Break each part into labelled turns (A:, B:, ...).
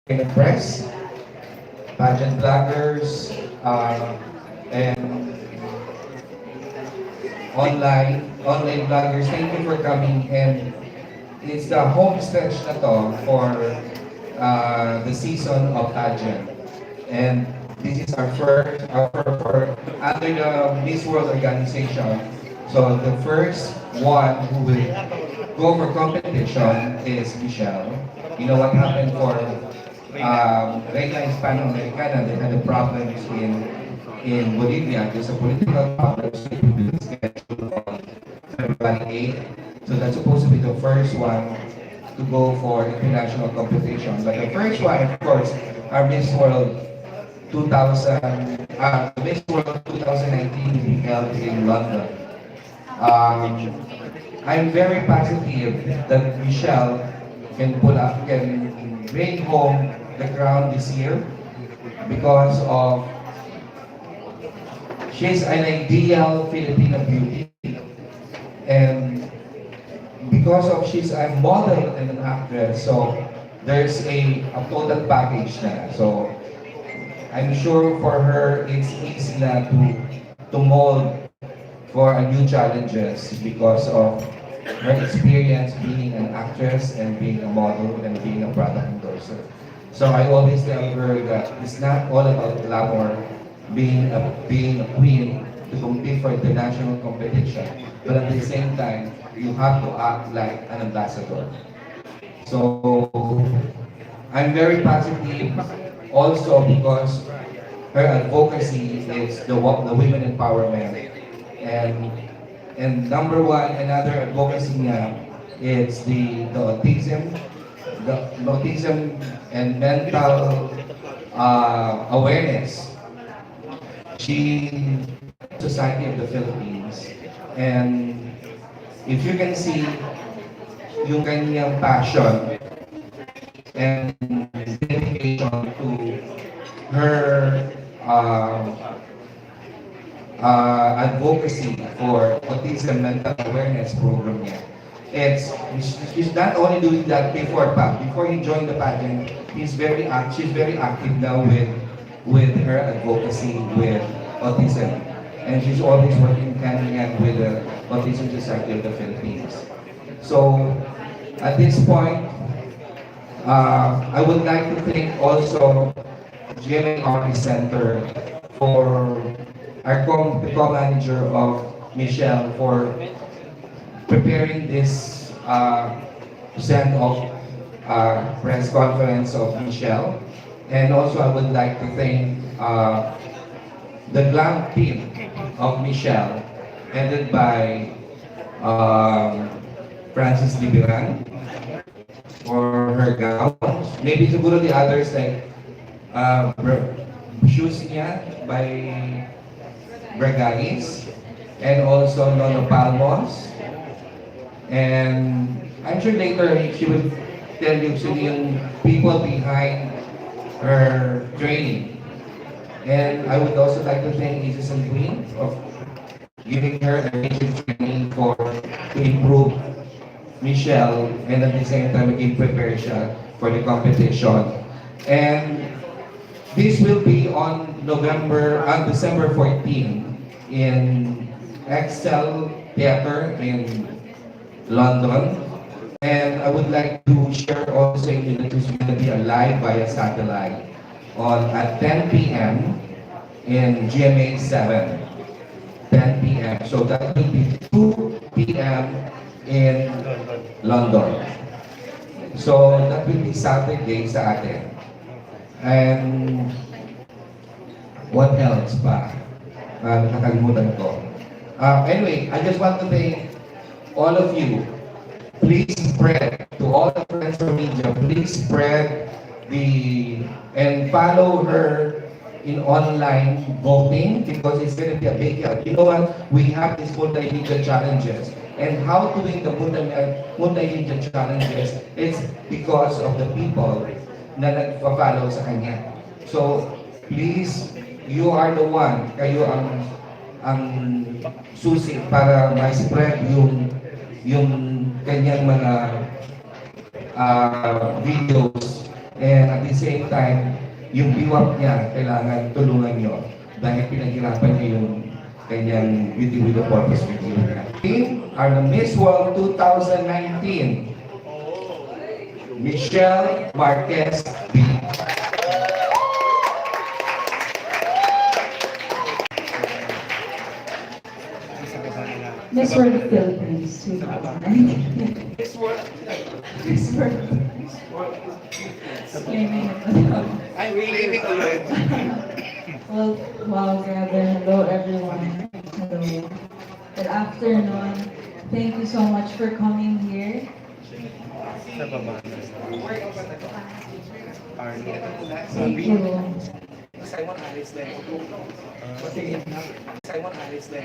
A: in the press, pageant bloggers, and online bloggers. Thank you for coming. And it's the home stretch na to for the season of pageant. And this is our first, for under the Miss World organization. So the first one who will go for competition is Michelle. You know what happened for Reina Hispano-Americana? They had the problems in Bolivia. There's a political problem scheduled on February 8th. So that's supposed to be the first one to go for international competition. But the first one, of course, our Miss World 2000, Miss World 2019 will be held in London. I'm very positive that Michelle can bring home the crown this year because of she's an ideal Filipino beauty, and because of she's a model and an actress, so there's a total package na. So I'm sure for her it's easy na to mold for a new challenges because of her experience being an actress and being a model and being a product endorser. So I always tell her that it's not all about glamour, being a queen to compete for international competition, but at the same time you have to act like an ambassador. So I'm very positive also because her advocacy is the women empowerment. And number one, another advocacy niya is the autism, the autism and mental awareness. She Society of the Philippines, and if you can see yung kanyang passion and dedication to her advocacy for autism mental awareness program niya. She's not only doing that before he joined the pageant, she's very active now with her advocacy with autism, and she's always working hand in hand with the Autism Society of the Philippines. So at this point, I would like to thank also GMA Artist Center for the co-manager of Michelle for preparing this send-off press conference of Michelle. And also I would like to thank the glam team of Michelle, headed by Francis Libiran for her gowns. Maybe siguro the others like shoes niya by Braganis, and also Nono Palmos. And I'm sure later she will tell you yung people behind her training. And I would also like to thank Mrs. and Queen of giving her the basic training to improve Michelle, and at the same time again prepare siya for the competition. And this will be on December 14 in Excel Theater in London. And I would like to share also that it's going to be a live via satellite at 10 p.m. in GMA 7. 10 p.m. So that will be 2 p.m. in London. So that will be Saturday sa atin. And what else pa? Nakakalimutan ko. Anyway, I just want to thank all of you. Please spread to all the friends from media. Please spread and follow her in online voting because it's going to be a big help. You know what? We have these multimedia challenges. And how to win the multimedia challenges is because of the people na nagpa-follow sa kanya. So, please, you are the one, kayo ang susi para ma-spread yung kanyang mga videos And at the same time, yung biwak niya, kailangan tulungan nyo dahil pinaghirapan niya yung kanyang Beauty with a Purpose video niya. Team are the Miss World 2019, Michelle Marquez B.
B: Miss World Philippines 2019.
C: Miss World.
B: Miss World.
C: I'm leaving alone.
B: Well, wow, grabe. Hello, everyone. Hello. Good afternoon. Thank you so much for coming here. Thank you.
C: Simon Harris din. Simon Harris din.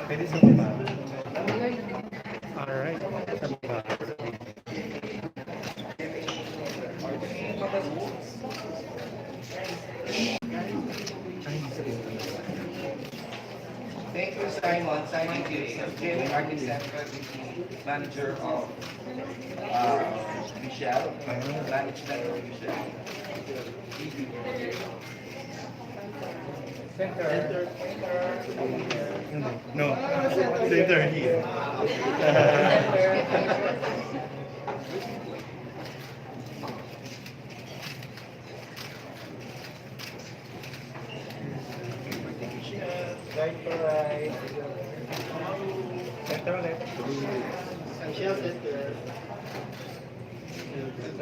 D: Pwede sa baba. Alright. Sa baba.
A: Thank you, Simon. Simon Jim, architect, manager of Michelle, management of Michelle.
C: Center.
D: No. Center here.
C: Right to right.
D: Center ulit.
C: Michelle Center.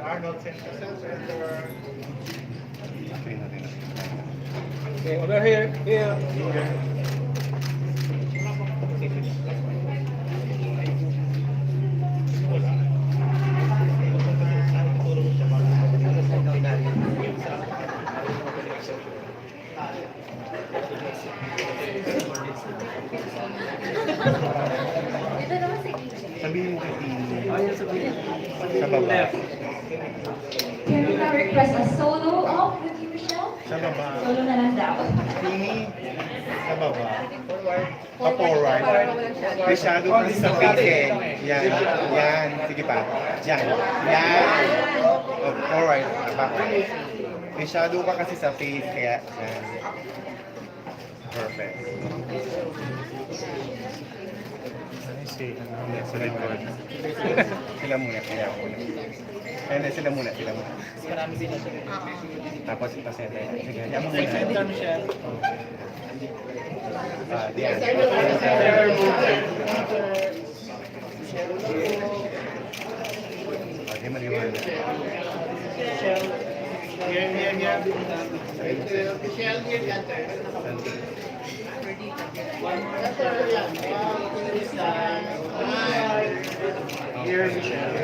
D: Arnold Center.
C: Okay, over here. Here.
D: Sabihin mo kay Tini.
C: Ayun sa video.
D: Sa baba.
B: Can we now request a solo off with you, Michelle?
D: Sa baba.
B: Solo na lang daw.
D: Tini. Sa baba.
C: Forward.
D: Pa-forward. Masyado kasi sa face. Yan. Yan. Sige pa. Yan. Yan. Oh, forward. Masyado ka kasi sa face. Kaya, yan. Perfect. Sa likod. Sila muna. Ayun, sila muna.
C: Marami sila.
D: Tapos ito sila. Sige, yan mo
C: Center,
D: muna.
C: Michelle.
D: Diyan. Okay, maliwanag.
C: Michelle. Here. Michelle, here, center. Here, Michelle.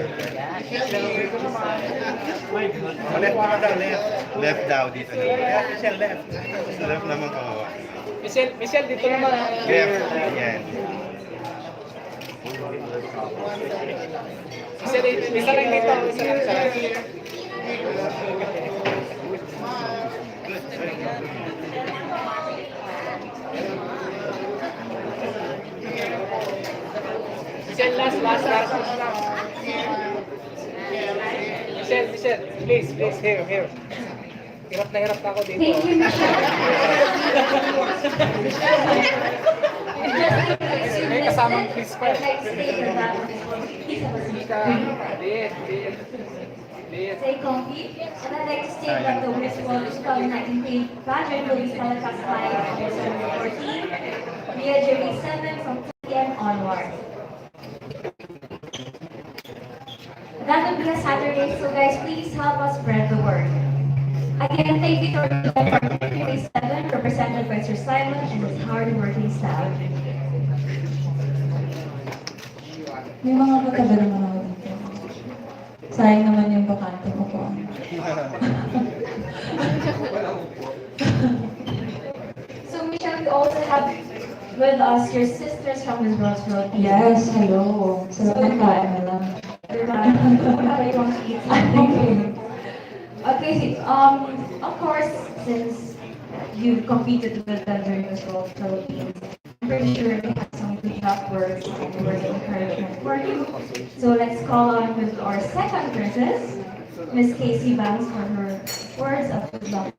D: Left naman daw, left. Left daw, dito naman. Michelle, left. Sa left naman kawawa.
C: Michelle, dito naman.
D: Left, yan.
C: Isa lang dito. Isa lang. Michelle, last. Michelle, please, here. Hirap na hirap ako dito.
B: Thank you, Michelle.
C: May kasamang Chris pa.
B: I'd like to state that
C: Please.
B: Stay comfy. And I'd like to state that the Miss World 2019 pageant will be telecast live on December 14 via July 7 from 2 p.m. onward. That will be a Saturday, so guys, please help us spread the word. Again, thank you to our team from July 7, represented by Sir Simon and his hard-working staff. May mga magkaba naman ako dito. Sayang naman yung bakante mo po. So Michelle, we also have with us your sisters from Miss World's World. Yes, hello. Salamat ka, Emela. Okay, of course, since you've competed with them during Miss World Philippines, I'm pretty sure they have something good luck words and words of encouragement for you. So let's call on with our second princess, Miss Casey Banks, for her words of good luck.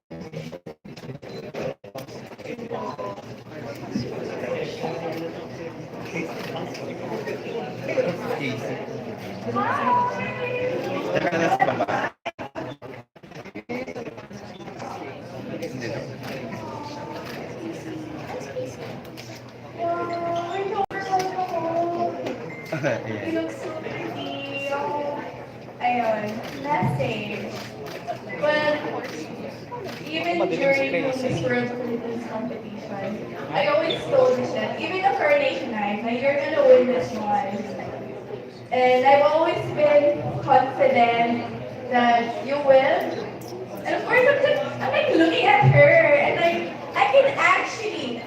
D: Casey. Diyan ka lang sa baba. Hindi daw.
E: You
D: Ayan.
E: look so pretty. Ayun, message. Well, even during the Miss World Philippines competition, I always told myself, even the coronation night, na you're gonna win this one. And I've always been confident that you will. And of course, I'm like looking at her, and I can actually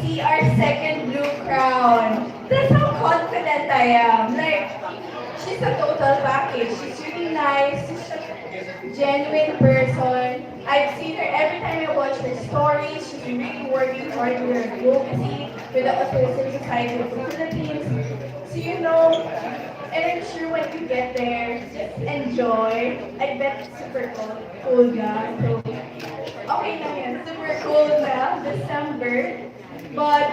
E: see our second blue crown. That's how confident I am. Like, she's a total package. She's really nice. She's a genuine person. I've seen her every time I watch her stories. She's really working hard with her advocacy with the Autism Society of the Philippines. So and I'm sure when you get there, just enjoy. I bet it's super cool nga. So, okay na yan. Super cool na, December. But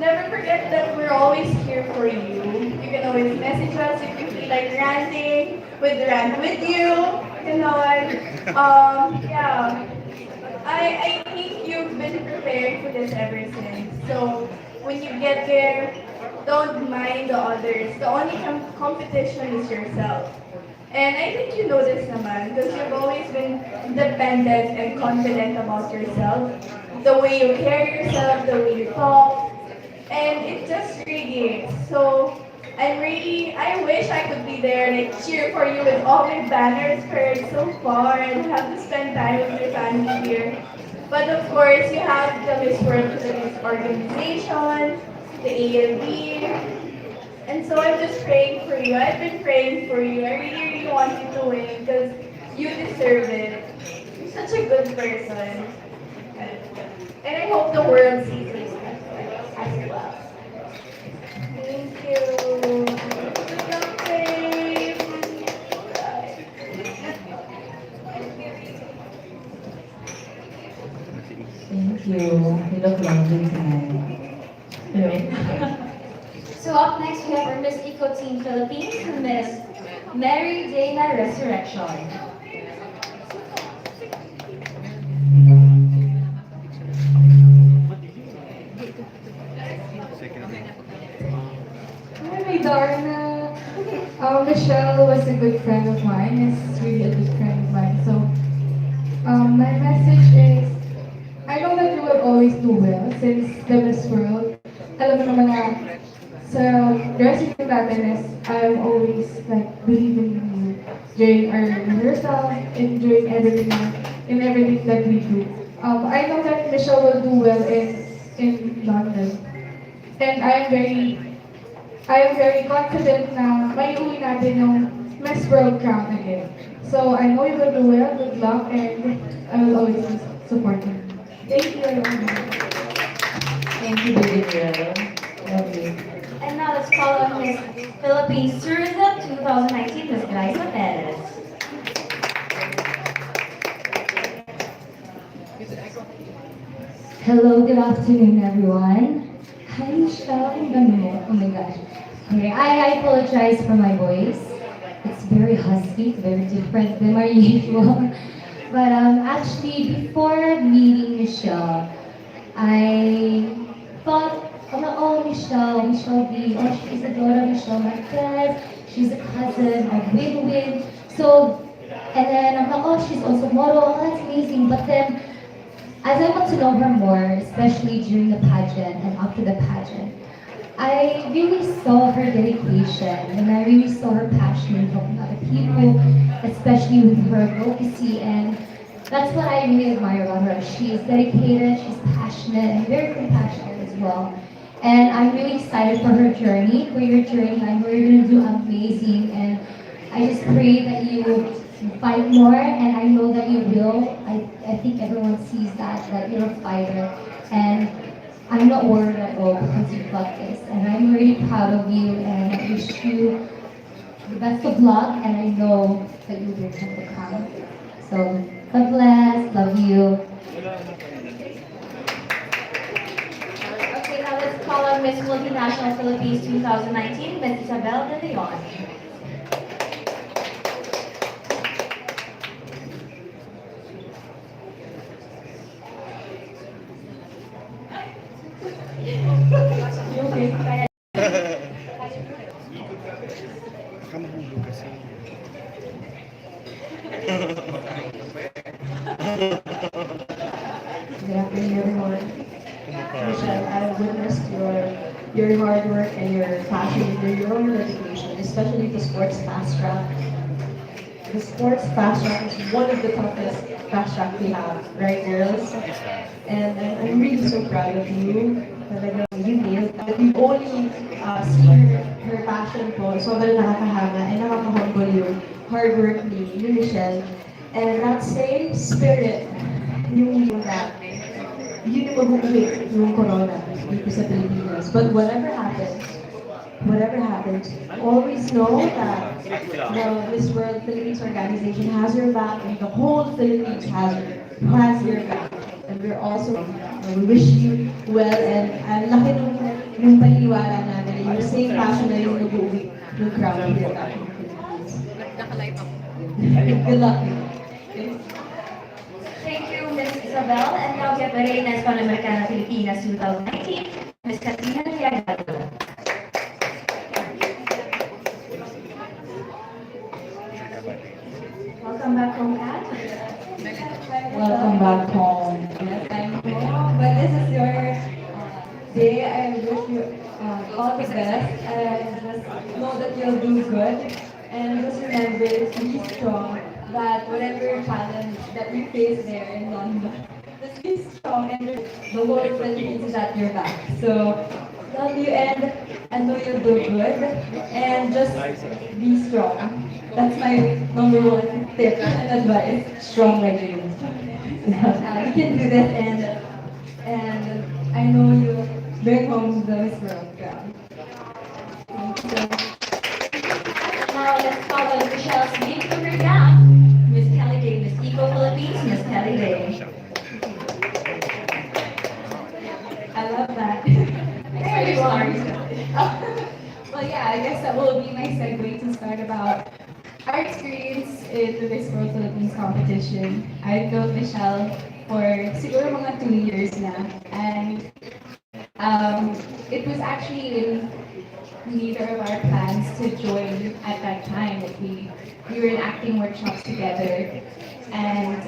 E: never forget that we're always here for you. You can always message us if you feel like ranting. We'd rant with you. Yeah. I think you've been preparing for this ever since. So when you get there, don't mind the others. The only competition is yourself. And I think you know this naman because you've always been independent and confident about yourself. The way you carry yourself, the way you talk, and it just radiates. So I wish I could be there and like, cheer for you with all my banners heard so far and have to spend time with your family here. But of course, you have the Miss World Philippines organization, the ALB, and so I'm just praying for you. I've been praying for you. I really, really want you to win because you deserve it. You're such a good person. And I hope the world sees you as well. Thank you. Good luck, babe.
F: Thank you. You look lovely tonight. Hello.
B: So up next we have our Miss Eco Team Philippines, Miss Mary Dana Resurrection.
F: Hi, Darna. Michelle was a good friend of mine. Is really a good friend of mine. So, my message is, I know that you will always do well since the Miss World. Alam mo naman na sa dressing natin is I'm always like believing in you during our rehearsal and during everything that we do. I know that Michelle will do well in London. And I am very confident na maiuwi natin yung Miss World crown again. So I know you will do well, good luck, and I will always be supporting you. Thank you, everyone. Thank you, baby girl. Love you.
B: And now let's call on Miss Philippines Tourism 2019, Miss Glyza Perez.
G: Hello, good afternoon, everyone. Hi, Michelle. Ang ganda mo. Oh my gosh. Okay, I apologize for my voice. It's very husky, it's very different than my usual. But actually, before meeting Michelle, I thought, Michelle B. Oh, she's a daughter of Michelle Marquez. She's a cousin of Win. So, and then I'm like, oh, she's also model. Oh, that's amazing. But then, as I got to know her more, especially during the pageant and after the pageant, I really saw her dedication and I really saw her passion in helping other people, especially with her advocacy, and that's what I really admire about her. She's dedicated, she's passionate, and very compassionate as well. And I'm really excited for her journey, for your journey. I know you're going to do amazing, and I just pray that you fight more, and I know that you will. I think everyone sees that you're a fighter. And I'm not worried at all because you've got this. And I'm really proud of you and I wish you the best of luck and I know that you will have the crown. So God bless, love you.
B: Okay, now let's call on Miss Multinational Philippines 2019, Miss Isabel de Leon.
D: Baka mahulog kasi.
H: Good afternoon, everyone. Michelle, I've witnessed your hard work and your passion and your own dedication, especially the sports fast track. The sports fast track is one of the toughest fast track we have, right, girls? And I'm really so proud of you. Talagang you nailed that. We've only seen her passion po. Sobrang nakakahanga and nakaka-humble yung hard work ni Michelle. And that same spirit, yung that, yun yung mag-uwi yung corona dito sa Pilipinas. But whatever happens, always know that the Miss World Philippines organization has your back and the whole Philippines has your back. And we're also, we wish you well and laki nung paniniwala namin yung same passion na yung nag-uwi ng crowd here back in the Philippines. Good luck. Okay?
B: Thank you, Miss Isabel. And now we have the Reyes Panamericana Filipinas 2019, Miss Katrina Liagado. Welcome back home, Kat.
H: Welcome back home. Yes, I'm home, but this is your day. I wish you all the best and just know that you'll do good. And just remember, be strong, that whatever challenge that we face there in London, just be strong and the Lord Philippines is at your back. So, love you and I know you'll do good and just be strong. That's my number one tip and advice. Strong like you. You can do this and I know you bring home the Miss World crown. Thank you.
B: Now let's call on Michelle Smith to her down. Miss Kelly Day, Miss Eco Philippines, Miss Kelly Day.
H: I love that.
B: Very sorry.
H: Well, yeah, I guess that will be my segue to start about our experience in the Miss World Philippines competition. I've known Michelle for siguro mga 2 years na, and it was actually in neither of our plans to join at that time. Like we were in acting workshops together, and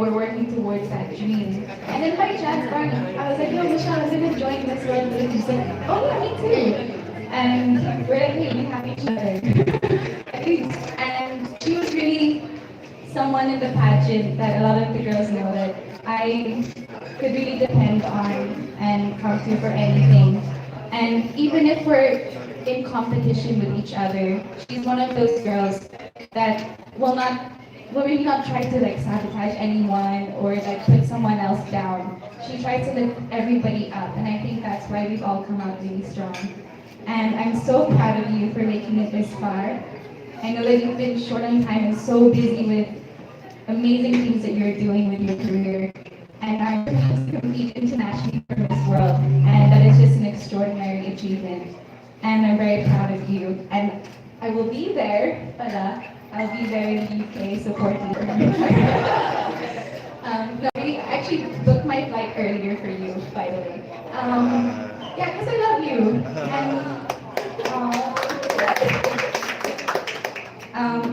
H: we're working towards that dream. And then by chance, I was like, yo, Michelle, I'm gonna join Miss World Philippines. She's like, oh yeah, me too. And we're like, hey, we have each other. And she was really someone in the pageant that a lot of the girls know that I could really depend on and come to for anything. And even if we're in competition with each other, she's one of those girls that will really not try to like sabotage anyone or like put someone else down. She tries to lift everybody up, and I think that's why we've all come out really strong. And I'm so proud of you for making it this far. I know that you've been short on time and so busy with amazing things that you're doing with your career. And our dream is to compete internationally for Miss World. And that is just an extraordinary achievement. And I'm very proud of you. And I will be there, I'll be there in the UK supporting you. No, we actually booked my flight earlier for you, by the way. Yeah, because I love you. And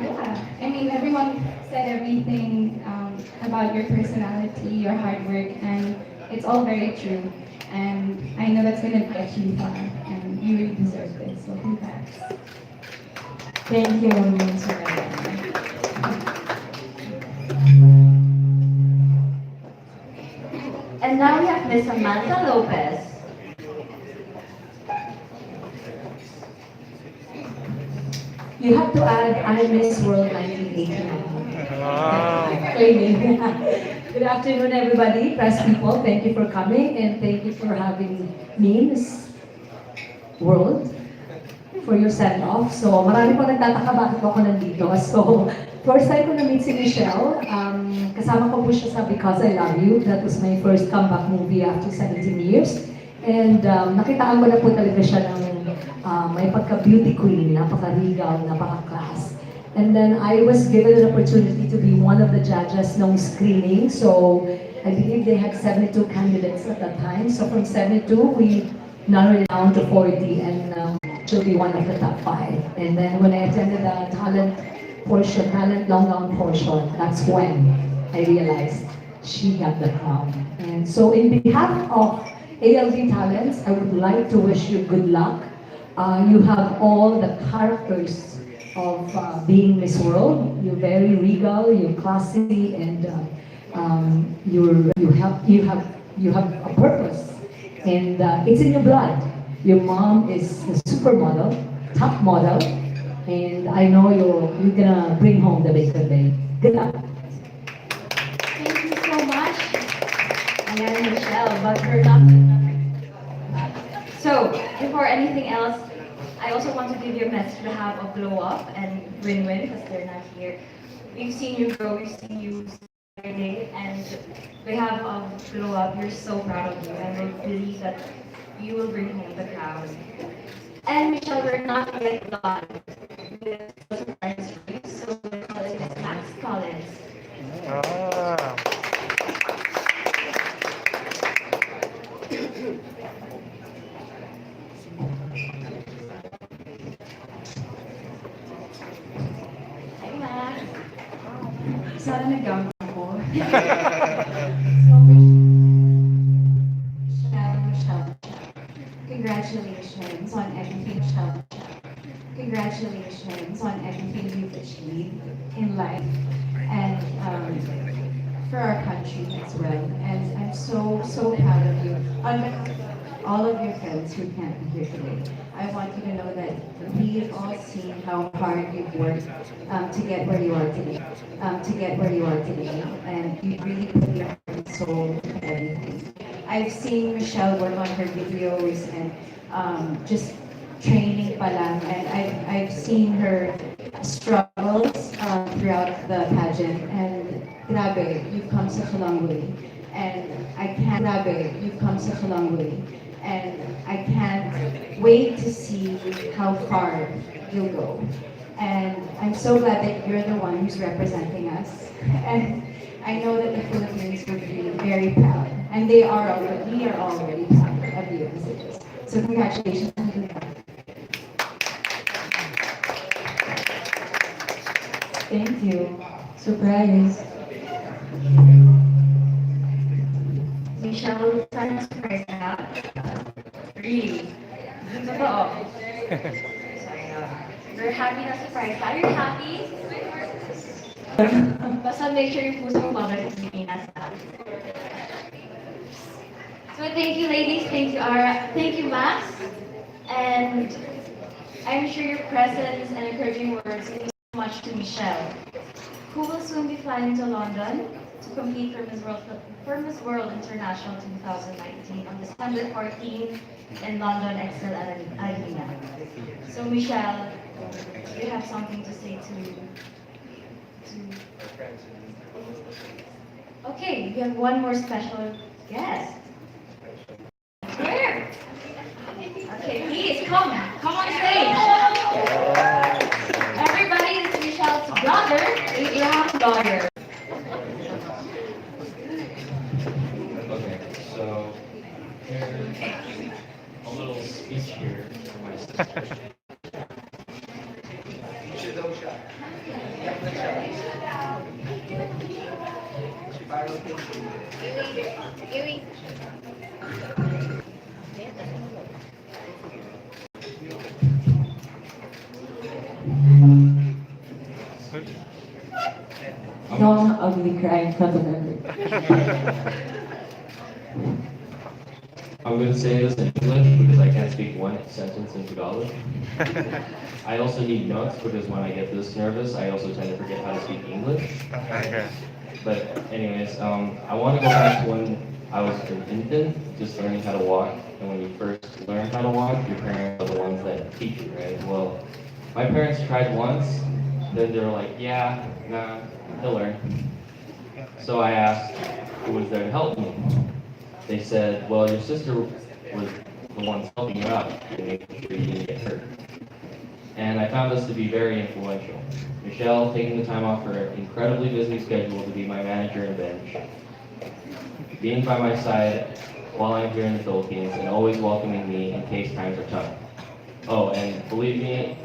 H: yeah, I mean, everyone said everything about your personality, your hard work, and it's all very true. And I know that's going to get you far, and you really deserve this, so congrats. Thank you, Miss
B: And now we have Miss Samantha Lopez.
I: You have to add, I Miss World 1989.
C: Wow.
I: Training. Good afternoon, everybody, press people. Thank you for coming and thank you for having me, Miss World, for your send-off. So, marami po nagtataka bakit po ako nandito. So, first time ko na-meet si Michelle. Kasama ko po siya sa Because I Love You. That was my first comeback movie after 17 years. And nakitaan ko na po talaga siya ng may pagka-beauty queen, napaka-regal, napaka-class. And then I was given an opportunity to be one of the judges ng screening. So I believe they had 72 candidates at that time. So from 72, we narrowed it down to 40 and she'll be one of the top 5. And then when I attended the talent long gown portion, that's when I realized she got the crown. And so in behalf of ALD Talents, I would like to wish you good luck. You have all the characters of being Miss World. You're very regal, you're classy, and you have a purpose, and it's in your blood. Your mom is a supermodel, top model, and I know you're gonna bring home the bacon bay. Good luck.
B: Thank you so much. Ayan, Michelle, but we're not. So, before anything else, I also want to give you a message on behalf of Glow Up and Win-Win, because they're not here. We've seen you grow, we've seen you every day, and on behalf of Glow Up, we're so proud of you, and we believe that you will bring home the crown. And Michelle, we're not yet done with the surprise race, so we're calling this Max Collins.
C: Ah.
B: Hi, Max.
H: Sana nag-gown ako.
B: So,
H: Michelle. Congratulations on everything, Michelle. Congratulations on everything you've achieved in life and for our country as well. And I'm so proud of you. On behalf of all of your friends who can't be here today, I want you to know that we've all seen how hard you've worked to get where you are today. And you really put your heart and soul into everything. I've seen Michelle work on her videos and just training pa lang, and I've seen her struggles throughout the pageant, and grabe, you've come such a long way. And I can't wait to see how far you'll go. And I'm so glad that you're the one who's representing us. And I know that the Philippines will be very proud. And we are already proud of you as it is. So congratulations.
I: Thank you. Surprise.
B: Michelle, sana surprise na. Really? Totoo. Sorry. We're happy na surprise. Are you happy? Basta make sure yung puso mo babalik sa Pilipinas. So thank you ladies, thank you Ara, thank you Max, and I'm sure your presence and encouraging words mean so much to Michelle, who will soon be flying to London to compete for Miss World International 2019 on December 14 in London Excel Arena. So Michelle, you have something to say to Okay, we have one more special guest. Where? Okay, please come on stage. Everybody, this is Michelle's brother, Abraham's daughter.
J: Okay, so a little speech here for myself.
I: Don't ugly cry in front of everyone.
J: I'm going to say this in English because I can't speak one sentence in Tagalog. I also need notes because when I get this nervous, I also tend to forget how to speak English.
D: Okay.
J: But anyways, I want to go back to when I was an infant, just learning how to walk. And when you first learn how to walk, your parents are the ones that teach you, right? Well, my parents tried once, then they were like, yeah, nah, he'll learn. So I asked who was there to help me. They said, well, your sister was the ones helping you out to make sure you didn't get hurt. And I found this to be very influential. Michelle taking the time off her incredibly busy schedule to be my manager and bench, being by my side while I'm here in the Philippines, and always welcoming me in case times are tough. Oh, and believe me,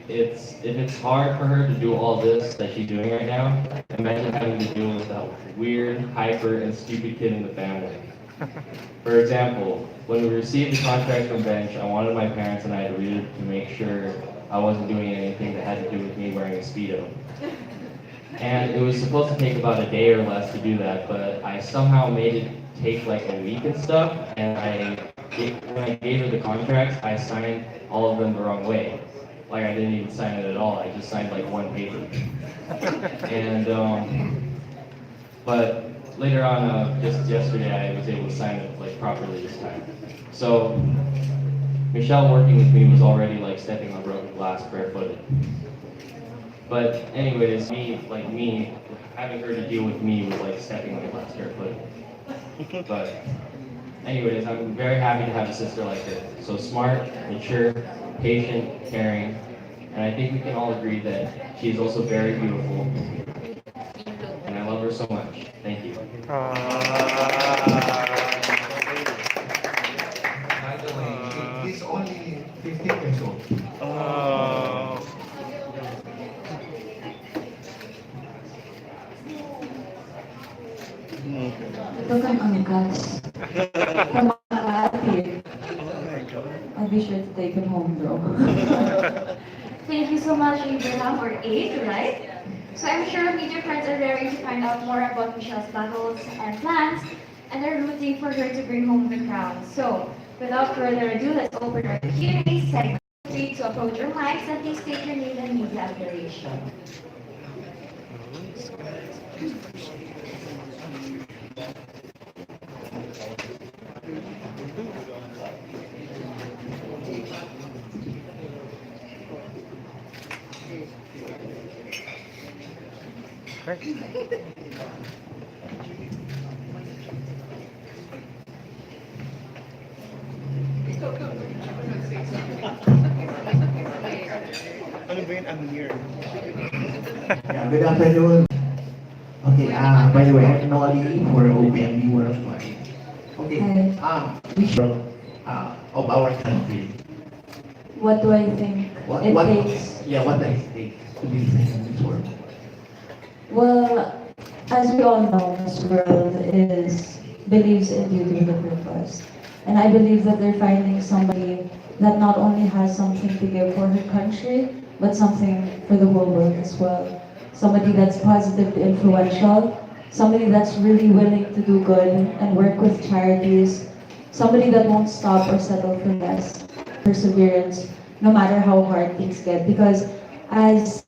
J: if it's hard for her to do all this that she's doing right now, imagine having to deal with that weird, hyper, and stupid kid in the family. For example, when we received the contract from bench, I wanted my parents and I to read it to make sure I wasn't doing anything that had to do with me wearing a Speedo. And it was supposed to take about a day or less to do that, but I somehow made it take like a week and stuff, and when I gave her the contracts, I signed all of them the wrong way. Like I didn't even sign it at all, I just signed like one paper. And, but later on, just yesterday, I was able to sign it like properly this time. So Michelle working with me was already like stepping on broken glass barefooted. But anyways, me, having her to deal with me was like stepping on the glass barefooted. But anyways, I'm very happy to have a sister like her. So smart, mature, patient, caring, and I think we can all agree that she is also very beautiful. And I love her so much. Thank you.
A: By the way, he's only 15 years old.
F: Ito kang angkas. Kamakati. I'll be sure to take him home, bro.
B: Thank you so much, Abraham, or Abe, right? So I'm sure media friends are raring to find out more about Michelle's battles and plans, and are rooting for her to bring home the crown. So, without further ado, let's open our Q&A segment. Feel free to approach your mics and please state your name and media affiliation.
D: Ano ba yun? Amir?
K: Yeah, good afternoon. Okay, by the way, I'm Noli for OPMB Worldwide. Okay, which of our country?
F: What do I think
K: What,
F: it
K: what,
F: takes?
K: yeah, what does it take to be the in this world?
F: Well, as we all know, this world believes in beauty with a purpose. And I believe that they're finding somebody that not only has something to give for her country, but something for the whole world as well. Somebody that's positively influential, somebody that's really willing to do good and work with charities, somebody that won't stop or settle for less, perseverance, no matter how hard things get. Because as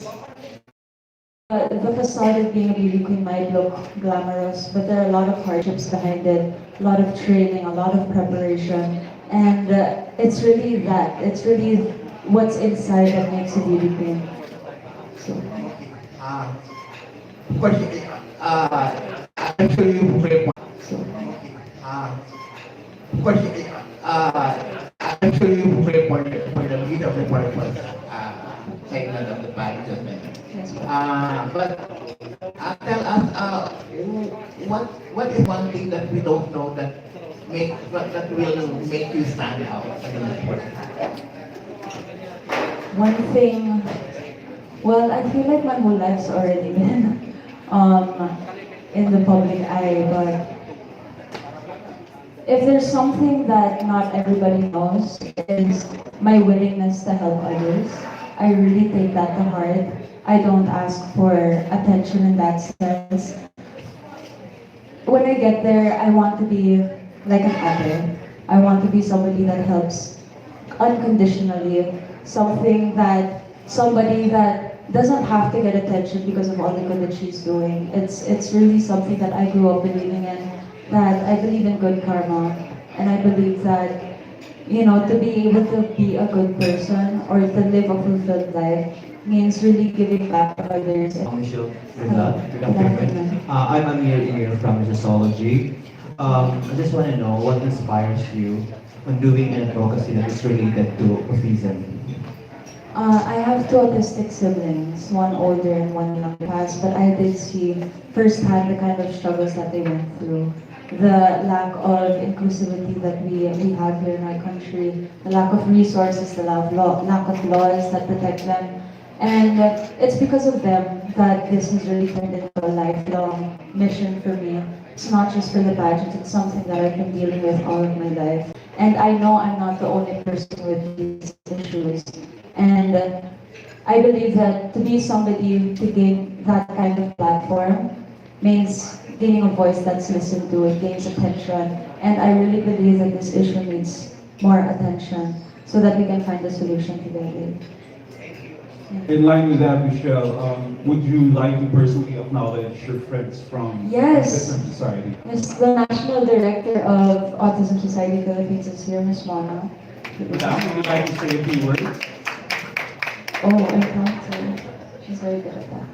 F: the facade of being a beauty queen might look glamorous, but there are a lot of hardships behind it, a lot of training, a lot of preparation, and it's really what's inside that makes a beauty queen. So.
K: Of course, actually, you pray for, of course, actually, you pray for the need of the purpose, segment of the pageant. But tell us, what is one thing that we don't know that will make you stand out in this world?
F: One thing, well, I feel like my whole life's already been in the public eye, but if there's something that not everybody knows, is my willingness to help others. I really take that to heart. I don't ask for attention in that sense. When I get there, I want to be like an ate.
L: I want to be somebody that helps unconditionally, somebody that doesn't have to get attention because of all the good that she's doing. It's really something that I grew up believing in, that I believe in good karma, and I believe that, to be able to be a good person or to live a fulfilled life means really giving back to others.
M: Michelle, good afternoon. I'm Amir here from Sociology. I just want to know what inspires you when doing an advocacy that is related to autism.
L: I have two autistic siblings, one older and one younger past, but I did see firsthand the kind of struggles that they went through. The lack of inclusivity that we have here in our country, the lack of resources, the lack of laws that protect them. And it's because of them that this has really turned into a lifelong mission for me. It's not just for the pageant, it's something that I've been dealing with all of my life. And I know I'm not the only person with these issues. And I believe that to be somebody to gain that kind of platform means gaining a voice that's listened to, it gains attention. And I really believe that this issue needs more attention so that we can find a solution together.
N: In line with that, Michelle, would you like to personally acknowledge your friends from
L: Yes.
N: Autism Society?
L: The National Director of Autism Society Philippines is here, Ms. Mona.
N: Madam, would you like to say a few words?
L: Oh, I can't say. She's very good at that.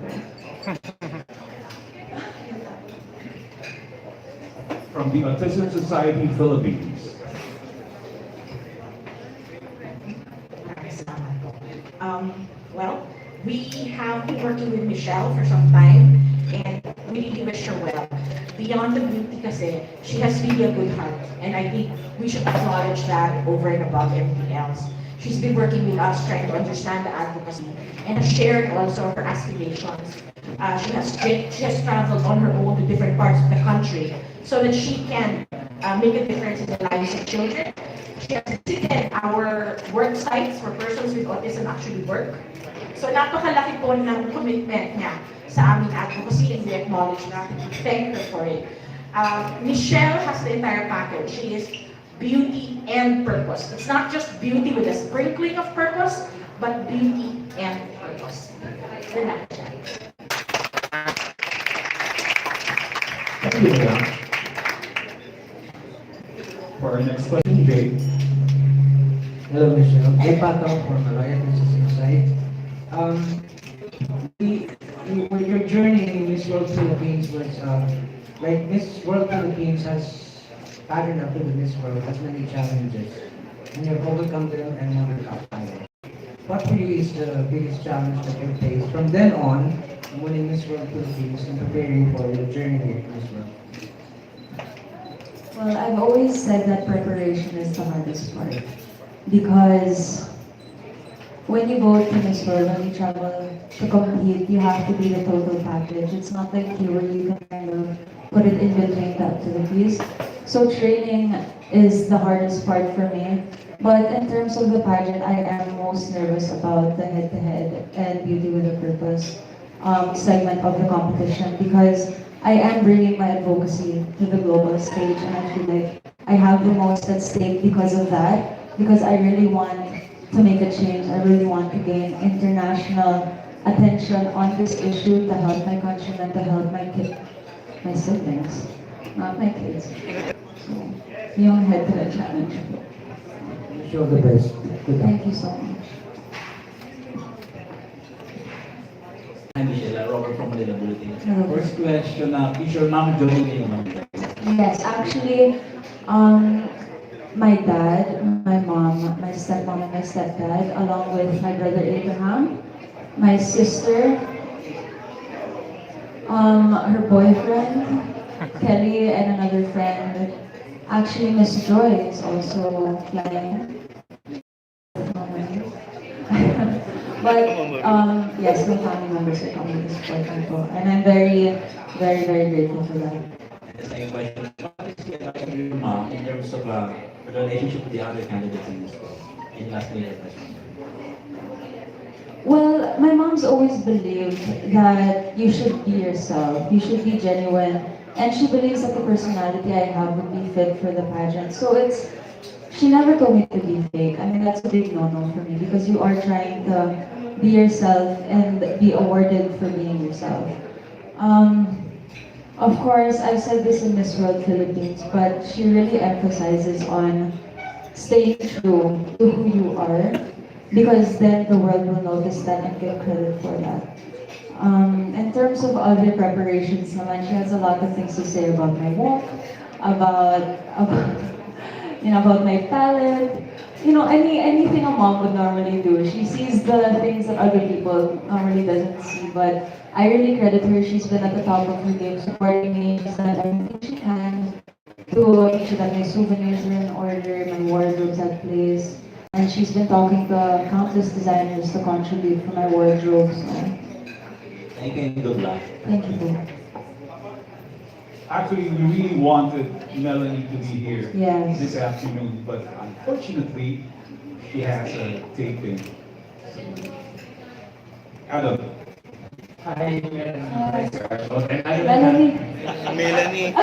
N: From the Autism Society Philippines.
O: Well, we have been working with Michelle for some time, and we really wish her well. Beyond the beauty kasi, she has really a good heart, and I think we should acknowledge that over and above everything else. She's been working with us, trying to understand the advocacy, and has shared also her aspirations. She has traveled on her own to different parts of the country so that she can make a difference in the lives of children. She has visited our work sites where persons with autism actually work. So napakalaki po ng commitment niya sa aming advocacy, and we acknowledge that. Thank her for it. Michelle has the entire package. She is beauty and purpose. It's not just beauty with a sprinkling of purpose, but beauty and purpose. Yun lang siya.
N: Thank you, Madam. For our next question, Jay.
P: Hello, Michelle. I'm Patong from Malaya Society. Your journey in Miss World Philippines was like Miss World Philippines has patterned up with Miss World has many challenges, and you've overcome them and never outcome them. What for you is the biggest challenge that you faced from then on, winning Miss World Philippines and preparing for your journey here in Miss World?
L: Well, I've always said that preparation is the hardest part, because when you go to Miss World, when you travel to compete, you have to be the total package. It's not like you where you can kind of put it in between the activities. So training is the hardest part for me. But in terms of the pageant, I am most nervous about the head-to-head and Beauty with a Purpose segment of the competition, because I am bringing my advocacy to the global stage, and I feel like I have the most at stake because of that, because I really want to make a change. I really want to gain international attention on this issue to help my countrymen, to help my siblings, not my kids. So, yung head-to-head challenge.
P: Wish you all the best. Good luck.
L: Thank you so much.
Q: Hi, Michelle. Robert from Manila Bulletin.
L: Hello.
Q: First question, is your mom joining you?
L: Yes, actually, my dad, my mom, my stepmom, and my stepdad, along with my brother Abraham, my sister, her boyfriend, Kelly, and another friend. Actually, Miss Joy is also flying. But yes, my family members are coming to support me po. And I'm very, very, very grateful for that.
Q: The same question. What is the advice of your mom in terms of relationship with the other candidates in this school? In last minute question.
L: Well, my mom's always believed that you should be yourself, you should be genuine, and she believes that the personality I have would be fit for the pageant. So she never told me to be fake. I mean, that's a big no-no for me because you are trying to be yourself and be awarded for being yourself. Um, of course, I've said this in Miss World Philippines, but she really emphasizes on staying true to who you are because then the world will notice that and get credit for that. In terms of other preparations naman, she has a lot of things to say about my walk, about about my palette, anything a mom would normally do. She sees the things that other people normally doesn't see, but I really credit her. She's been at the top of her game, supporting me. She's done everything she can to make sure that my souvenirs are in order, my wardrobe's at place, and she's been talking to countless designers to contribute for my wardrobe. So
Q: Thank you and good luck.
L: thank you. Po.
N: Actually, we really wanted Melanie to be here
L: Yes.
N: this afternoon, but unfortunately, she has a taping. Adam.
R: Hi, Melanie.
L: Melanie.
D: Melanie.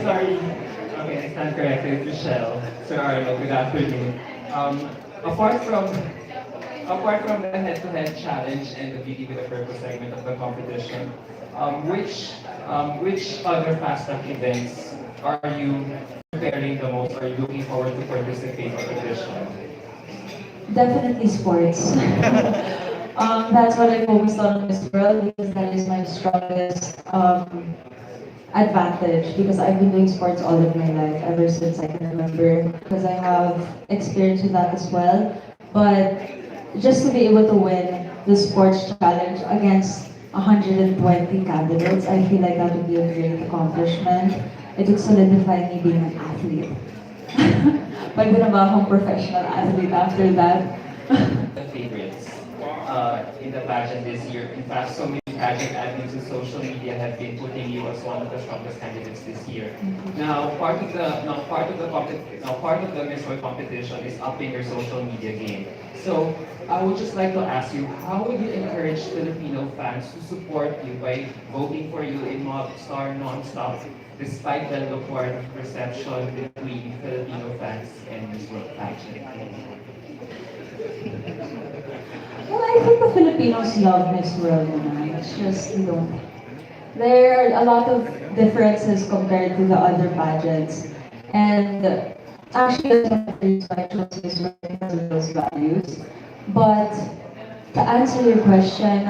R: Sorry. Okay, I stand corrected, Michelle. Sir Arlo, good afternoon. Apart from the head-to-head challenge and the Beauty with a Purpose segment of the competition, which other fast track events are you preparing the most? Are you looking forward to participate in this one?
L: Definitely sports. That's what I focused on in this world because that is my strongest advantage because I've been doing sports all of my life ever since I can remember because I have experience with that as well. But just to be able to win the sports challenge against 120 candidates, I feel like that would be a great accomplishment. It would solidify me being an athlete. Pwede na ba akong professional athlete after that?
R: The favorites in the pageant this year. In fact, so many pageant admins in social media have been putting you as one of the strongest candidates this year. Now, part of the Miss World competition is upping your social media game. So, I would just like to ask you, how would you encourage Filipino fans to support you by voting for you in Mobstar non-stop, despite the lukewarm perception between Filipino fans and Miss World pageant?
L: Well, I think the Filipinos love Miss World naman. It's just, there are a lot of differences compared to the other pageants. And actually, that's one of the reasons why I chose Miss World because of those values. But to answer your question,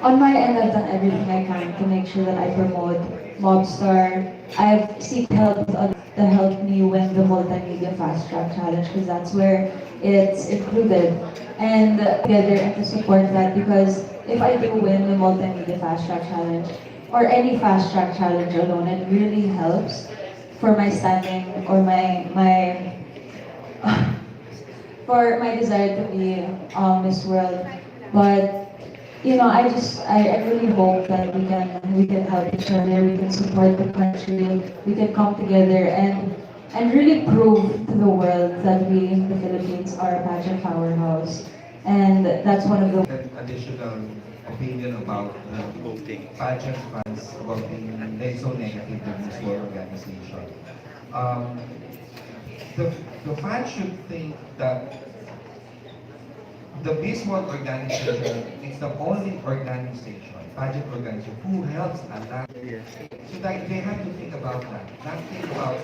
L: on my end, I've done everything I can to make sure that I promote Mobstar. I've seeked help with others to help me win the Multimedia Fast Track Challenge because that's where it's included. And together and to support that because if I do win the Multimedia Fast Track Challenge or any Fast Track Challenge alone, it really helps for my standing or my for my desire to be Miss World. But I really hope that we can help each other, we can support the country, we can come together and really prove to the world that we in the Philippines are a pageant powerhouse. And that's one of the
A: An additional opinion about pageant fans about being so negative with this whole organization. Um, the fans should think that the Miss World organization is the only organization, pageant organization, who helps a lot. So that they have to think about that. Not think about,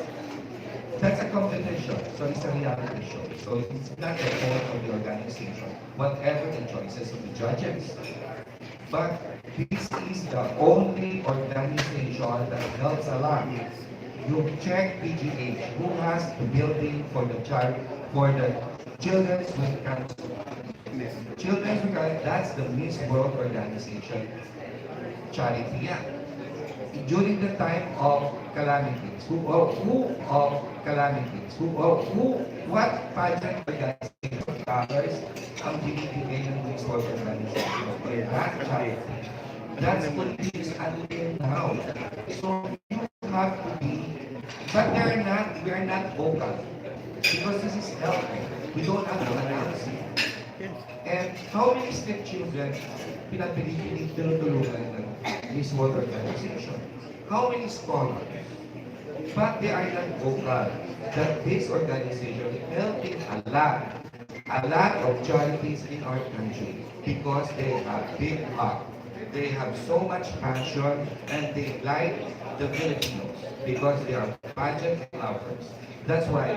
A: that's a competition, so it's a reality show. So it's not the fault of the organization, whatever the choices of the judges. But this is the only organization that helps a lot. You check PGH, who has the building for the child, for the children's with cancer. Children's with cancer, that's the Miss World Organization charity. Yeah. During the time of calamities, what pageant organization covers ang binibigay ng Miss World Organization? That charity. That's what it is until now. So you have to be, but we are not vocal. Because this is health. We don't have to announce it. And how many step children pinapili-tulungan ng Miss World Organization? how many scholars, but they are not vocal that this organization is helping a lot of charities in our country because they have big heart. They have so much passion and they like the Filipinos because they are pageant lovers. That's why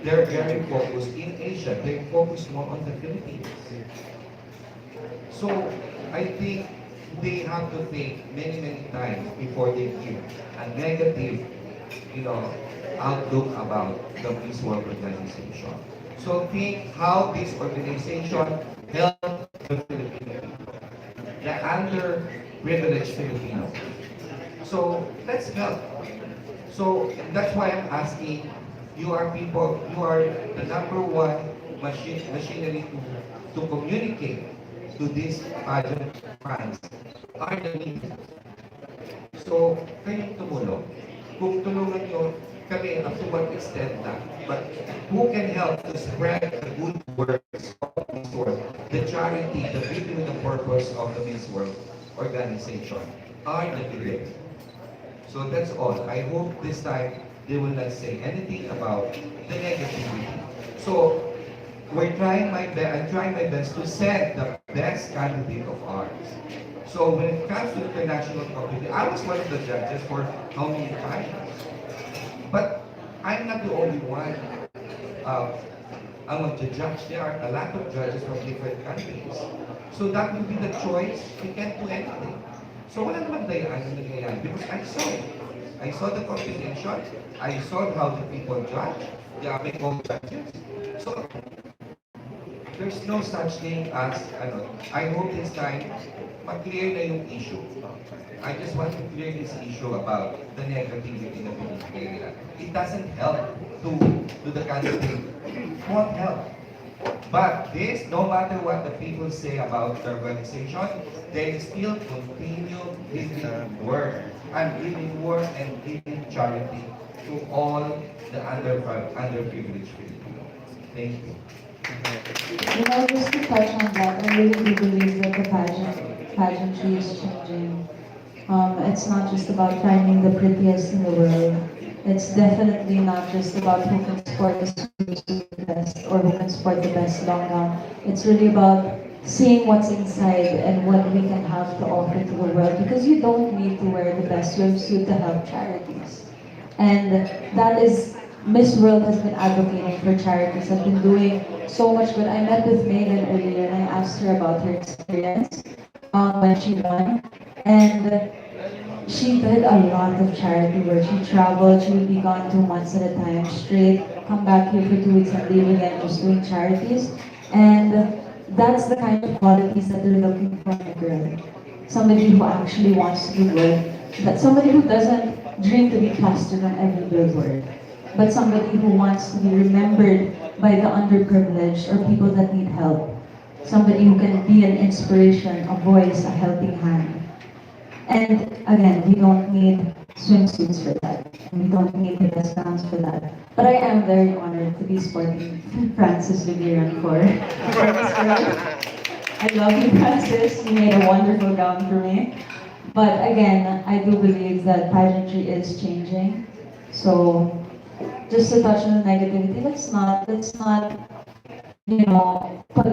A: they're very focused in Asia. They focus more on the Philippines. So I think they have to think many, many times before they give a negative, outlook about the Miss World organization. So think how this organization help the Filipino people, the underprivileged Filipino. So let's help. So that's why I'm asking, you are people, you are the number one machinery to communicate to these pageant fans are the media. So, kayong tumulong. Kung tulungan nyo, kami up to what extent na. But who can help to spread the good words of Miss World, the charity, the beauty and the purpose of the Miss World organization are the media. So that's all. I hope this time they will not say anything about the negativity. So I'm trying my best to send the best candidate of ours. So when it comes to international competition, I was one of the judges for how many times? But I'm not the only one among the judge. There are a lot of judges from different countries. So that will be the choice. We can't do anything. So wala naman dayaan yung nangyayari because I saw it. I saw the competition. I saw how the people judge. The American judges. So there's no such thing as, I hope this time, mag-clear na yung issue. I just want to clear this issue about the negativity na pinipigay. It doesn't help to the country. It won't help. But this, no matter what the people say about the organization, they still continue giving work and giving charity to all the underprivileged Filipinos. Thank you.
L: Just to touch on that, I really do believe that the pageantry is changing. It's not just about finding the prettiest in the world. It's definitely not just about who can sport the swimsuit the best or who can sport the best long gown. It's really about seeing what's inside and what we can have to offer to the world because you don't need to wear the best swimsuit to help charities. And that is, Miss World has been advocating for charities, has been doing so much good. I met with Megan earlier and I asked her about her experience when she won. And she did a lot of charity work. She traveled, she would be gone 2 months at a time straight, come back here for 2 weeks and leave again, just doing charities. And that's the kind of qualities that they're looking for in a girl. Somebody who actually wants to do good. That somebody who doesn't dream to be plastered on every billboard. But somebody who wants to be remembered by the underprivileged or people that need help. Somebody who can be an inspiration, a voice, a helping hand. And again, we don't need swimsuits for that. We don't need the best gowns for that. But I am very honored to be sporting Francis Vivian for I love you, Francis. You made a wonderful gown for me. But again, I do believe that pageantry is changing. So just to touch on the negativity, let's not put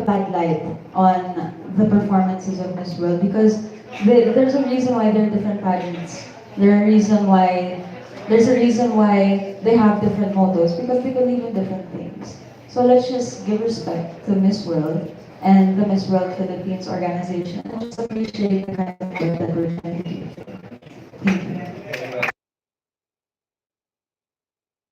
L: bad light on the performances of Miss World because there's a reason why there are different pageants. There's a reason why they have different mottos because they believe in different things. So let's just give respect to Miss World and the Miss World Philippines organization and just appreciate the kind of work that we're trying to do.